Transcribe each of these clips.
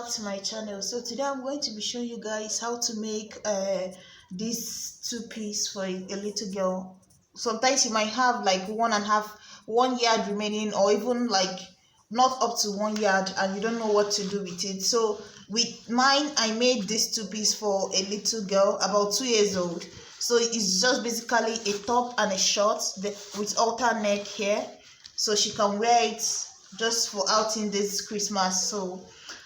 back to my channel. So today I'm going to be showing you guys how to make this two-piece for a little girl. Sometimes you might have like 1 yard remaining, or even like not up to 1 yard, and you don't know what to do with it. So with mine, I made this two-piece for a little girl about 2 years old. So it's just basically a top and a short with halter neck here, so she can wear it just for outing this Christmas. So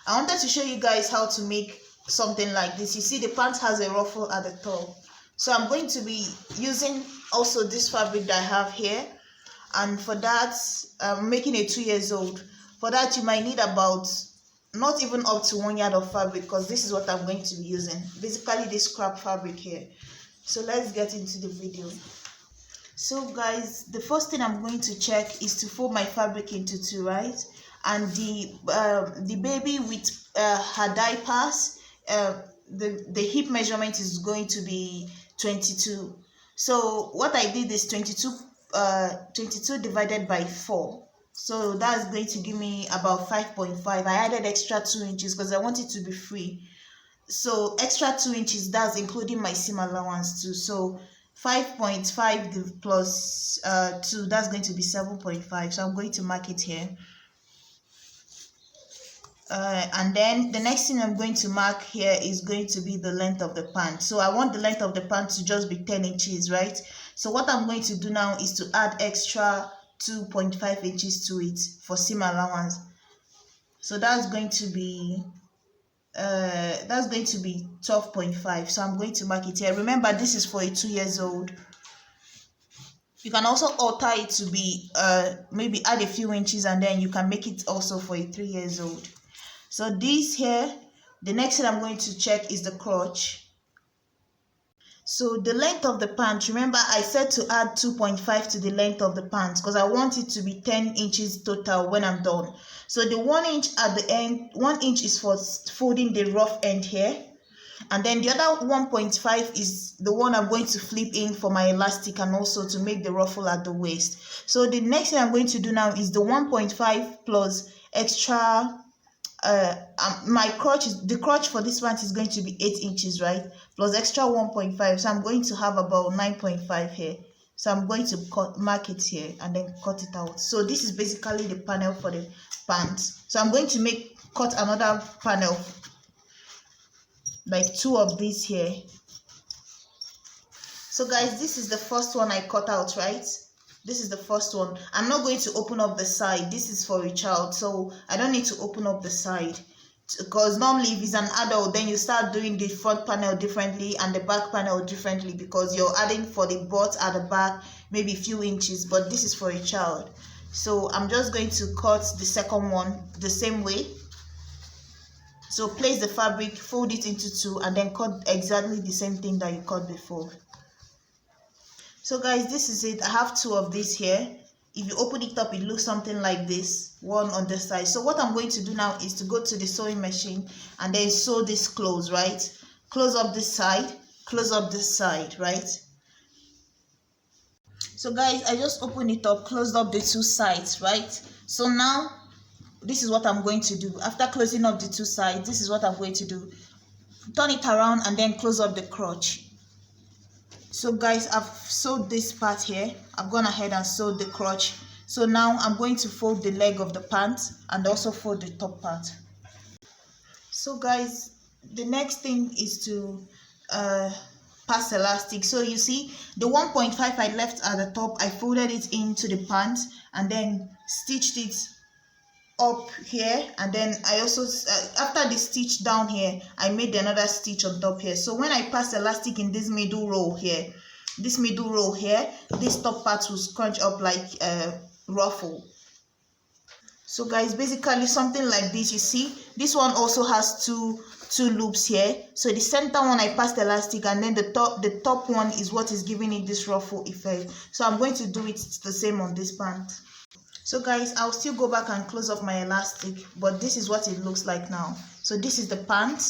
I wanted to show you guys how to make something like this. You see the pant has a ruffle at the top, so I'm going to be using also this fabric that I have here. And for that, I'm making a 2 years old. For that, you might need about not even up to 1 yard of fabric, because this is what I'm going to be using, basically this scrap fabric here. So let's get into the video. So guys, the first thing I'm going to check is to fold my fabric into 2, right? And the baby with her diapers, the hip measurement is going to be 22. So what I did is 22 divided by 4. So that's going to give me about 5.5. I added extra 2 inches because I want it to be free. So extra 2 inches, that's including my seam allowance too. So 5.5 plus 2, that's going to be 7.5. So I'm going to mark it here. And then the next thing I'm going to mark here is going to be the length of the pant. So I want the length of the pant to just be 10 inches, right? So what I'm going to do now is to add extra 2.5 inches to it for seam allowance. So that's going to be 12.5. So I'm going to mark it here. Remember, this is for a 2 years old. You can also alter it to be maybe add a few inches, and then you can make it also for a 3 years old. So this here, the next thing I'm going to check is the crotch. So the length of the pant, remember I said to add 2.5 to the length of the pant because I want it to be 10 inches total when I'm done. So the 1 inch at the end, 1 inch is for folding the rough end here. And then the other 1.5 is the one I'm going to flip in for my elastic and also to make the ruffle at the waist. So the next thing I'm going to do now is the 1.5 plus extra my crotch the crotch for this pant is going to be 8 inches, right? Plus extra 1.5, so I'm going to have about 9.5 here. So I'm going to mark it here and then cut it out. So this is basically the panel for the pant. So I'm going to cut another panel, like 2 of these here. So guys, this is the first one I cut out, right? This is the first one. I'm not going to open up the side. This is for a child, so I don't need to open up the side, because normally if it's an adult, then you start doing the front panel differently and the back panel differently, because you're adding for the butt at the back maybe a few inches, but this is for a child. So I'm just going to cut the second one the same way. So place the fabric, fold it into 2, and then cut exactly the same thing that you cut before. So guys, this is it. I have 2 of these here. If you open it up, it looks something like this, one on this side. So what I'm going to do now is to go to the sewing machine and then sew this close, right? Close up this side, close up this side, right? So guys, I just opened it up, closed up the 2 sides, right? So now this is what I'm going to do. After closing up the 2 sides, this is what I'm going to do. Turn it around and then close up the crotch. So guys, I've sewed this part here. I've gone ahead and sewed the crotch. So now I'm going to fold the leg of the pant and also fold the top part. So guys, the next thing is to pass elastic. So you see the 1.5 I left at the top, I folded it into the pant and then stitched it up here, and then I also after the stitch down here, I made another stitch on top here. So when I pass elastic in this middle row here, this top part will scrunch up like a ruffle. So guys, basically something like this. You see this one also has two loops here. So the center one I passed elastic, and then the top one is what is giving it this ruffle effect. So I'm going to do it the same on this pant. So guys, I'll still go back and close up my elastic, but this is what it looks like now. So this is the pant.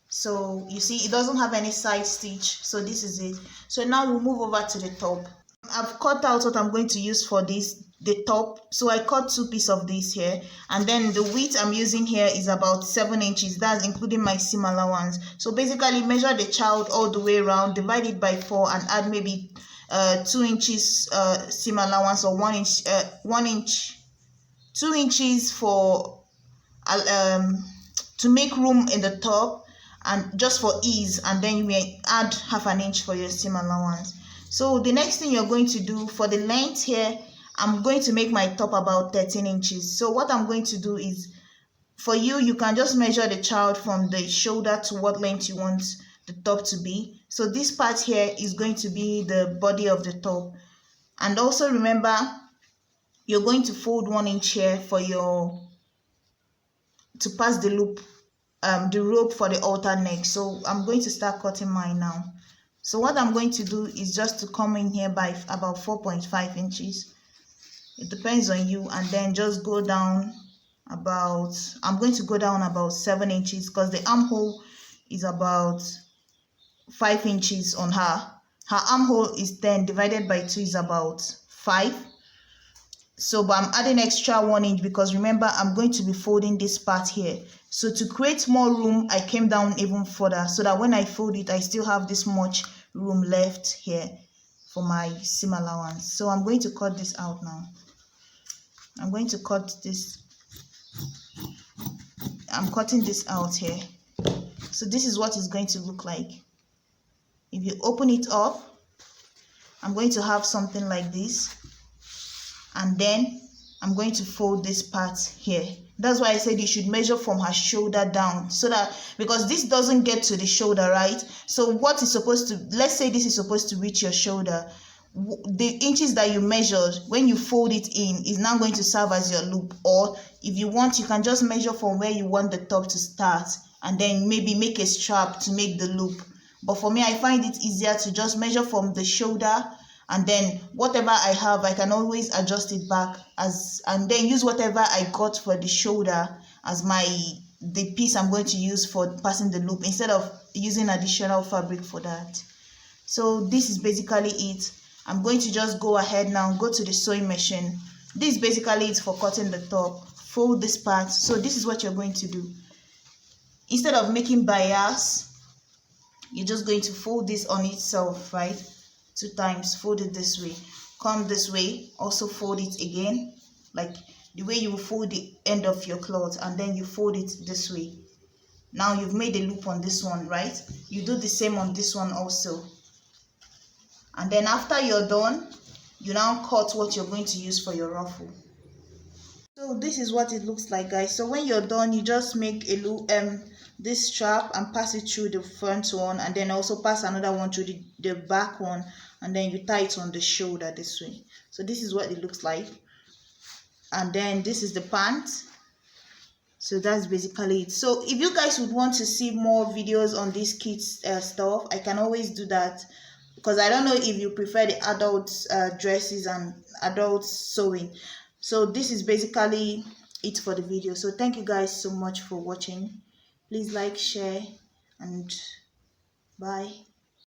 So you see it doesn't have any side stitch, so this is it. So now we'll move over to the top. I've cut out what I'm going to use for this the top. So I cut 2 pieces of this here, and then the width I'm using here is about 7 inches. That's including my seam allowance. So basically measure the child all the way around, divide it by 4, and add maybe 2 inches seam allowance, or 1 inch 2 inches for to make room in the top, and just for ease, and then you may add half an inch for your seam allowance. So the next thing you're going to do for the length here, I'm going to make my top about 13 inches. So what I'm going to do is, for you, you can just measure the child from the shoulder to what length you want the top to be. So this part here is going to be the body of the top. And also remember, you're going to fold 1 inch here for your, to pass the loop, the rope for the halter neck. So I'm going to start cutting mine now. So what I'm going to do is just to come in here by about 4.5 inches. It depends on you, and then just go down about, I'm going to go down about 7 inches, because the armhole is about 5 inches on her. Her armhole is 10, divided by 2 is about 5. So but I'm adding extra 1 inch, because remember, I'm going to be folding this part here. So to create more room, I came down even further, so that when I fold it, I still have this much room left here for my seam allowance. So I'm going to cut this out now. I'm going to cut this. I'm cutting this out here. So this is what it's going to look like. If you open it up, I'm going to have something like this, and then I'm going to fold this part here. That's why I said you should measure from her shoulder down, so that, because this doesn't get to the shoulder, right? So what is supposed to, let's say this is supposed to reach your shoulder, the inches that you measured, when you fold it in, is now going to serve as your loop. Or if you want, you can just measure from where you want the top to start, and then maybe make a strap to make the loop. But for me, I find it easier to just measure from the shoulder, and then whatever I have, I can always adjust it back, as, and then use whatever I got for the shoulder as the piece I'm going to use for passing the loop, instead of using additional fabric for that. So this is basically it. I'm going to just go ahead now, go to the sewing machine. This basically is for cutting the top. Fold this part. So this is what you're going to do. Instead of making bias, you're just going to fold this on itself, right? 2 times, fold it this way. Come this way, also fold it again, like the way you will fold the end of your cloth, and then you fold it this way. Now you've made a loop on this one, right? You do the same on this one also. And then after you're done, you now cut what you're going to use for your ruffle. So this is what it looks like, guys. So when you're done, you just make a loop, this strap, and pass it through the front one, and then also pass another one through the back one, and then you tie it on the shoulder this way. So this is what it looks like. And then this is the pant. So that's basically it. So if you guys would want to see more videos on this kids stuff, I can always do that, because I don't know if you prefer the adult dresses and adult sewing. So this is basically it for the video. So thank you guys so much for watching. Please like, share, and bye.